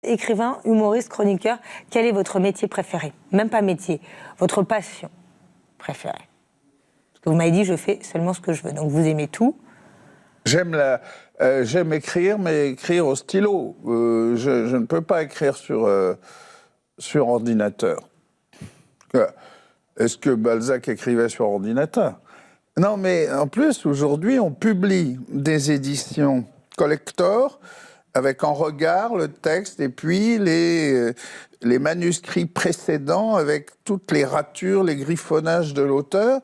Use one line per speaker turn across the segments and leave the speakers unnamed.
écrivain, humoriste, chroniqueur, quel est votre métier préféré? Même pas métier, votre passion préférée? Parce que vous m'avez dit, je fais seulement ce que je veux, donc vous aimez tout.
J'aime écrire, mais écrire au stylo. Je ne peux pas écrire sur ordinateur. Est-ce que Balzac écrivait sur ordinateur? Non, mais en plus, aujourd'hui, on publie des éditions collector avec en regard le texte et puis les manuscrits précédents avec toutes les ratures, les griffonnages de l'auteur.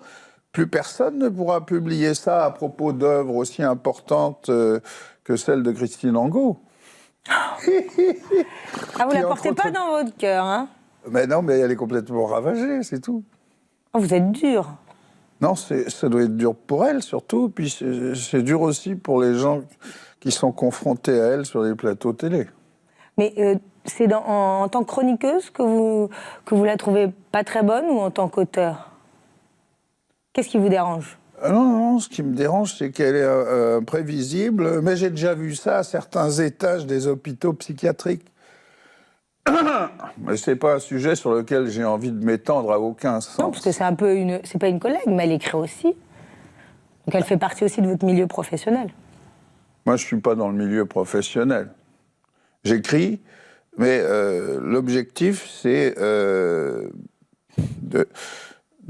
Plus personne ne pourra publier ça à propos d'œuvres aussi importantes que celle de Christine Angot.
Ah, vous la portez pas dans votre cœur, hein?
Mais non, mais elle est complètement ravagée, c'est tout.
Oh, vous êtes dur.
Non, ça doit être dur pour elle, surtout. Puis c'est dur aussi pour les gens qui sont confrontés à elle sur les plateaux télé.
Mais c'est en tant que chroniqueuse que vous la trouvez pas très bonne ou en tant qu'auteur? Qu'est-ce qui vous dérange?
Non, ce qui me dérange, c'est qu'elle est imprévisible. Mais j'ai déjà vu ça à certains étages des hôpitaux psychiatriques. Mais c'est pas un sujet sur lequel j'ai envie de m'étendre à aucun sens.
Non, parce que c'est pas une collègue, mais elle écrit aussi. Donc elle fait partie aussi de votre milieu professionnel.
Moi, je suis pas dans le milieu professionnel. J'écris, mais l'objectif, c'est de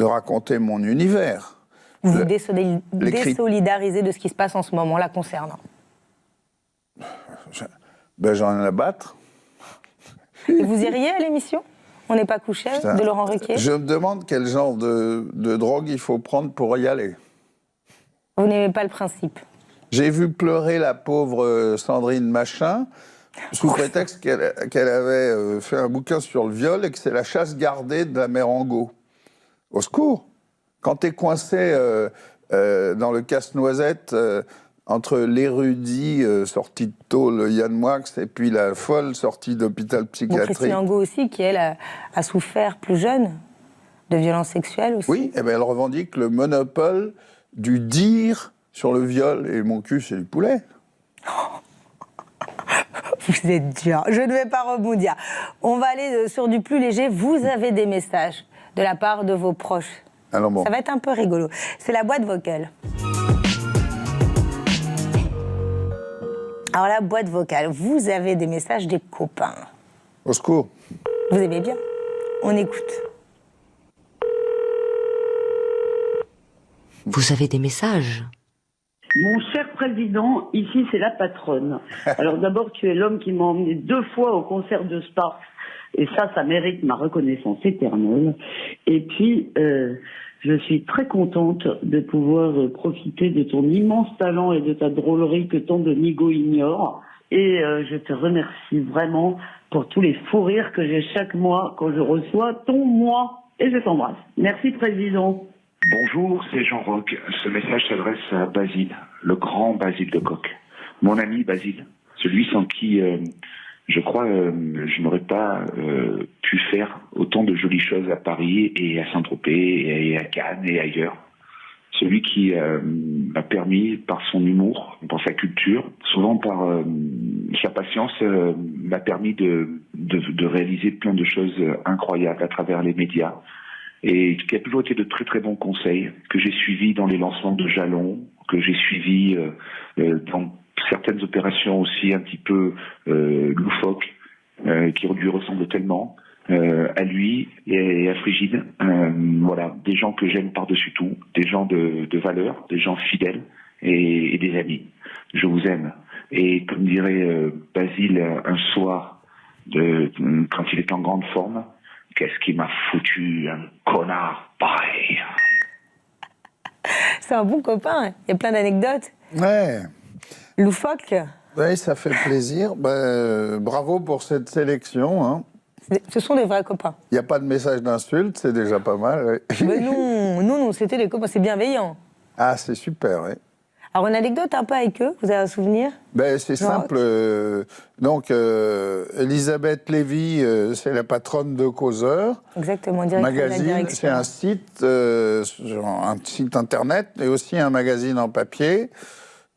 raconter mon univers.
Vous vous désolidarisez de ce qui se passe en ce moment la concernant?
J'en ai à battre.
Et vous iriez à l'émission On n'est pas couché de Laurent Ruquier?
Je me demande quel genre de drogue il faut prendre pour y aller.
Vous n'aimez pas le principe?
J'ai vu pleurer la pauvre Sandrine Machin, sous prétexte qu'elle avait fait un bouquin sur le viol et que c'est la chasse gardée de la mère Angot. Au secours! Quand t'es coincé dans le casse-noisette entre l'érudit sorti de tôle Yann Moix et puis la folle sortie d'hôpital psychiatrique.
Bon, Christine Angot aussi, qui elle a souffert plus jeune de violences sexuelles aussi.
Oui, et bien elle revendique le monopole du dire sur le viol, et mon cul c'est du poulet.
Vous êtes dur, je ne vais pas rebondir. On va aller sur du plus léger. Vous avez des messages de la part de vos proches.
Alors bon.
Ça va être un peu rigolo. C'est la boîte vocale. Alors la boîte vocale, vous avez des messages des copains.
Au secours.
Vous aimez bien? On écoute.
Vous avez des messages?
Mon cher président, ici c'est la patronne. Alors d'abord, tu es l'homme qui m'a emmené 2 fois au concert de Sparks. Et ça mérite ma reconnaissance éternelle. Et puis, je suis très contente de pouvoir profiter de ton immense talent et de ta drôlerie que tant de nigauds ignorent. Et je te remercie vraiment pour tous les fous rires que j'ai chaque mois quand je reçois ton moi. Et je t'embrasse. Merci, président.
Bonjour, c'est Jean Roch. Ce message s'adresse à Basile, le grand Basile de Kock. Mon ami Basile, celui sans qui, je crois, je n'aurais pas pu faire autant de jolies choses à Paris et à Saint-Tropez et à Cannes et ailleurs. Celui qui m'a permis, par son humour, par sa culture, souvent par sa patience, m'a permis de réaliser plein de choses incroyables à travers les médias. Et qui a toujours été de très très bons conseils, que j'ai suivis dans les lancements de jalons, que j'ai suivis dans certaines opérations aussi un petit peu loufoques, qui lui ressemblent tellement, à lui et à Frigide. Voilà, des gens que j'aime par-dessus tout, des gens de valeur, des gens fidèles et des amis. Je vous aime. Et comme dirait Basile un soir, quand il est en grande forme, qu'est-ce qui m'a foutu un connard pareil?
C'est un bon copain, il y a plein d'anecdotes.
Ouais.
Loufoque.
Oui, ça fait plaisir. Bravo pour cette sélection. Hein.
Ce sont des vrais copains.
Il n'y a pas de message d'insulte, c'est déjà pas mal. Ouais.
Mais non, c'était des copains, c'est bienveillant.
Ah, c'est super, oui.
Alors, une anecdote un peu avec eux, vous avez un souvenir?
C'est simple. Donc, Elisabeth Lévy, c'est la patronne de Causeur.
Exactement, directrice de la
Magazine,
direction.
c'est un site internet, et aussi un magazine en papier.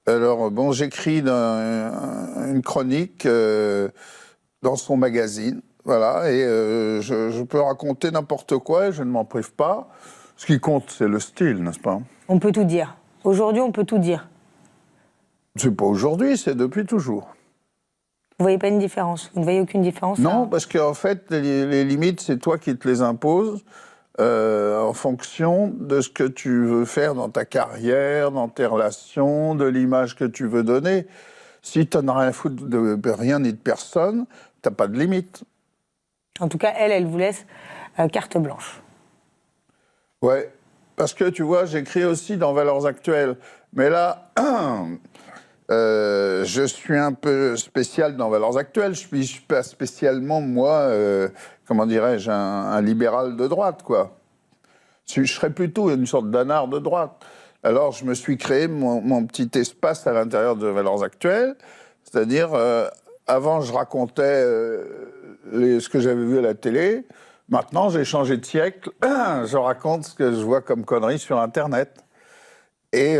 Alors, bon, j'écris une chronique dans son magazine. Voilà, et je peux raconter n'importe quoi et je ne m'en prive pas. Ce qui compte, c'est le style, n'est-ce pas?
On peut tout dire. Aujourd'hui, on peut tout dire.
C'est pas aujourd'hui, c'est depuis toujours.
Vous voyez pas une différence? Vous ne voyez aucune différence?
Non, parce qu'en fait, les limites, c'est toi qui te les imposes en fonction de ce que tu veux faire dans ta carrière, dans tes relations, de l'image que tu veux donner. Si tu n'en as rien à foutre de rien ni de personne, tu n'as pas de limite.
En tout cas, elle vous laisse carte blanche.
Ouais, parce que tu vois, j'écris aussi dans Valeurs Actuelles. Mais là, je suis un peu spécial dans Valeurs Actuelles. Je suis pas spécialement, moi, comment dirais-je, un libéral de droite, quoi. Je serais plutôt une sorte d'anard de droite. Alors, je me suis créé mon petit espace à l'intérieur de Valeurs Actuelles. C'est-à-dire, avant, je racontais ce que j'avais vu à la télé. Maintenant, j'ai changé de siècle. Je raconte ce que je vois comme conneries sur Internet. Et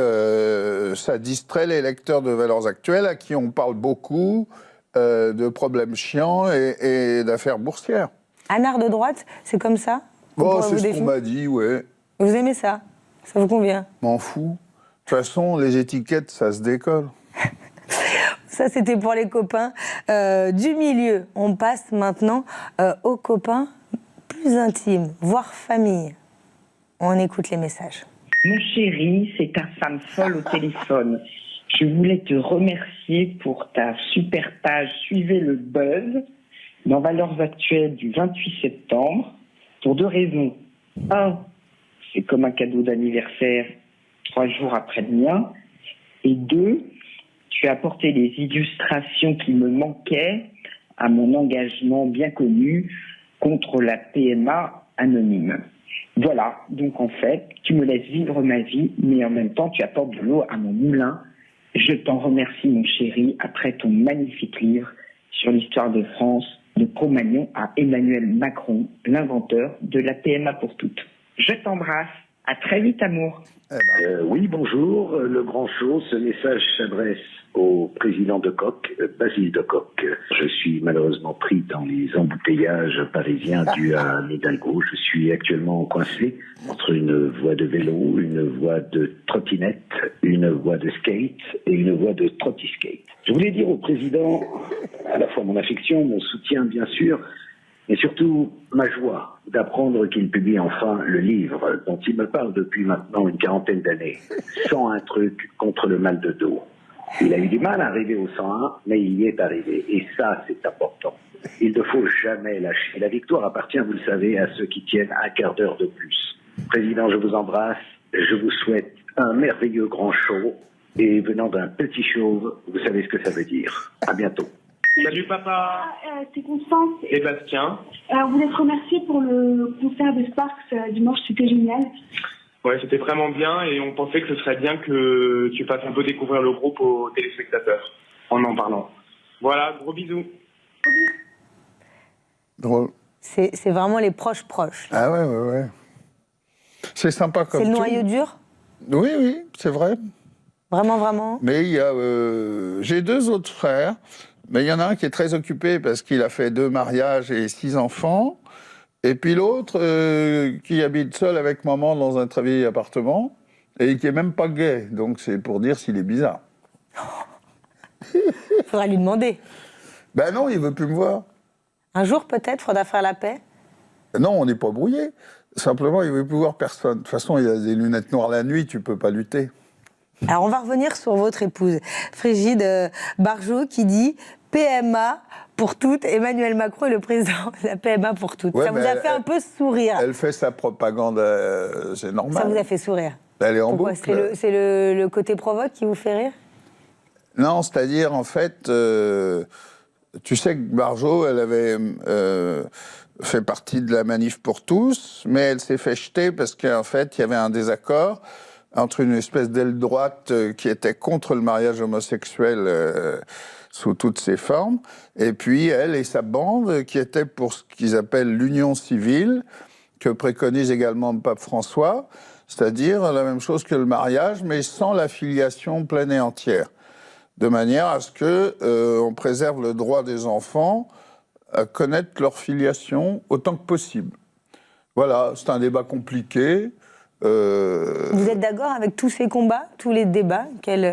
ça distrait les lecteurs de Valeurs Actuelles à qui on parle beaucoup de problèmes chiants et d'affaires boursières.
Anard de droite, c'est comme ça?
Bon, c'est ce qu'on m'a dit, ouais.
Vous aimez ça? Ça vous convient?
M'en fous. De toute façon, les étiquettes, ça se décolle.
Ça, c'était pour les copains du milieu. On passe maintenant aux copains plus intimes, voire famille. On écoute les messages.
Mon chéri, c'est ta femme folle au téléphone. Je voulais te remercier pour ta super page Suivez le buzz dans Valeurs Actuelles du 28 septembre pour 2 raisons. 1, c'est comme un cadeau d'anniversaire 3 jours après le mien. Et 2, tu as apporté les illustrations qui me manquaient à mon engagement bien connu contre la PMA anonyme. Voilà, donc en fait, tu me laisses vivre ma vie, mais en même temps, tu apportes de l'eau à mon moulin. Je t'en remercie, mon chéri, après ton magnifique livre sur l'histoire de France, de Cro-Magnon à Emmanuel Macron, l'inventeur de la PMA pour toutes. Je t'embrasse. À très vite, amour.
Oui, bonjour. Le grand show, ce message s'adresse au président de Coq, Basile de Coq. Je suis malheureusement pris dans les embouteillages parisiens dus à Hidalgo. Je suis actuellement coincé entre une voie de vélo, une voie de trottinette, une voie de skate et une voie de trottiskate. Je voulais dire au président à la fois mon affection, mon soutien bien sûr, et surtout ma joie d'apprendre qu'il publie enfin le livre dont il me parle depuis maintenant une 40aine d'années, 101 trucs contre le mal de dos. Il a eu du mal à arriver au 101, mais il y est arrivé. Et ça, c'est important. Il ne faut jamais lâcher. La victoire appartient, vous le savez, à ceux qui tiennent un quart d'heure de plus. Président, je vous embrasse. Je vous souhaite un merveilleux grand show. Et venant d'un petit chauve, vous savez ce que ça veut dire. À bientôt.
Salut papa.
C'est Constance.
Sébastien.
Vous êtes remercié pour le concert de Sparks dimanche, c'était génial.
Ouais, c'était vraiment bien et on pensait que ce serait bien que tu fasses un peu découvrir le groupe aux téléspectateurs en parlant. Voilà, gros bisous.
Drôle.
C'est vraiment les proches.
Ah ouais. C'est sympa comme
C'est le
tout.
noyau dur?
Oui, c'est vrai.
Vraiment?
Mais il y a, j'ai 2 autres frères, mais il y en a un qui est très occupé parce qu'il a fait 2 mariages et 6 enfants. Et puis l'autre qui habite seul avec maman dans un très vieil appartement et qui est même pas gay. Donc c'est pour dire s'il est bizarre.
Faudra lui demander.
Ben non, il veut plus me voir.
Un jour peut-être, faudra faire la paix.
Non, on n'est pas brouillé. Simplement, il veut plus voir personne. De toute façon, il a des lunettes noires la nuit, tu peux pas lutter.
Alors on va revenir sur votre épouse, Frigide Barjot, qui dit PMA pour toutes. Emmanuel Macron est le président de la PMA pour toutes.
Ouais,
ça vous a fait un peu sourire.
Elle fait sa propagande, c'est normal.
Ça vous a fait sourire.
Elle est en
Pourquoi?
boucle.
C'est le côté provoque qui vous fait rire?
Non, c'est-à-dire, en fait, tu sais que Barjot, elle avait fait partie de la Manif pour tous, mais elle s'est fait jeter parce qu'en fait, il y avait un désaccord entre une espèce d'aile droite qui était contre le mariage homosexuel sous toutes ses formes, et puis elle et sa bande qui était pour ce qu'ils appellent l'union civile, que préconise également le pape François, c'est-à-dire la même chose que le mariage, mais sans la filiation pleine et entière, de manière à ce que on préserve le droit des enfants à connaître leur filiation autant que possible. Voilà, c'est un débat compliqué.
Vous êtes d'accord avec tous ces combats, tous les débats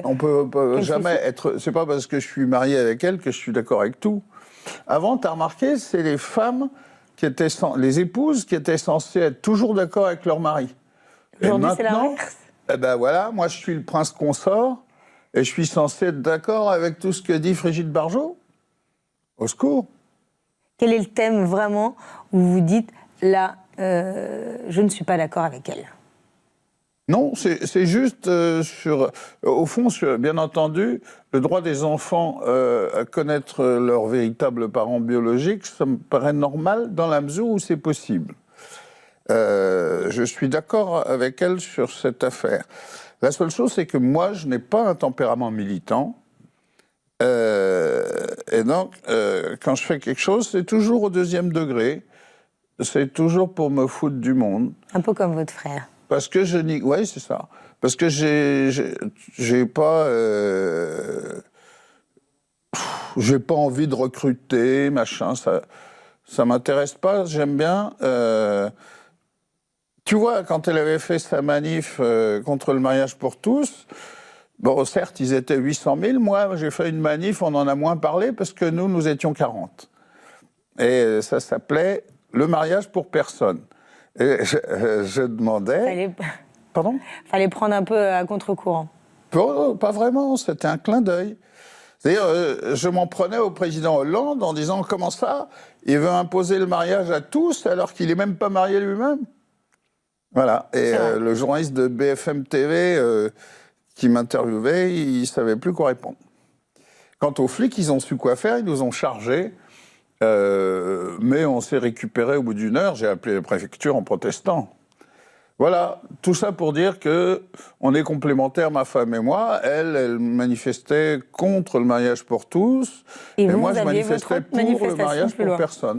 On peut jamais être... C'est pas parce que je suis marié avec elle que je suis d'accord avec tout. Avant, tu as remarqué, c'est les femmes, les épouses qui étaient censées être toujours d'accord avec leur mari.
Aujourd'hui, c'est l'inverse.
Eh ben voilà, moi je suis le prince consort et je suis censé être d'accord avec tout ce que dit Brigitte Bardot. Au secours.
Quel est le thème vraiment où vous dites, là, je ne suis pas d'accord avec elle?
Non, c'est juste au fond, bien entendu, le droit des enfants à connaître leurs véritables parents biologiques, ça me paraît normal dans la mesure où c'est possible. Je suis d'accord avec elle sur cette affaire. La seule chose, c'est que moi, je n'ai pas un tempérament militant. Et donc, quand je fais quelque chose, c'est toujours au deuxième degré. C'est toujours pour me foutre du monde.
Un peu comme votre frère.
Parce que je nie... Oui, c'est ça. Parce que j'ai pas envie de recruter, machin. Ça m'intéresse pas. J'aime bien... Tu vois, quand elle avait fait sa manif contre le mariage pour tous, bon, certes, ils étaient 800 000. Moi, j'ai fait une manif, on en a moins parlé parce que nous étions 40. Et ça s'appelait le mariage pour personne. Et je demandais... Pardon ?
Fallait prendre un peu à contre-courant.
Pas vraiment, c'était un clin d'œil. C'est-à-dire, je m'en prenais au président Hollande en disant, comment ça, il veut imposer le mariage à tous alors qu'il n'est même pas marié lui-même ? Voilà, et le journaliste de BFM TV qui m'interviewait, il ne savait plus quoi répondre. Quant aux flics, ils ont su quoi faire, ils nous ont chargés, mais on s'est récupéré au bout d'une heure, j'ai appelé la préfecture en protestant. Voilà, tout ça pour dire qu'on est complémentaires, ma femme et moi. Elle manifestait contre le mariage pour tous, et moi je manifestais pour le mariage pour personne.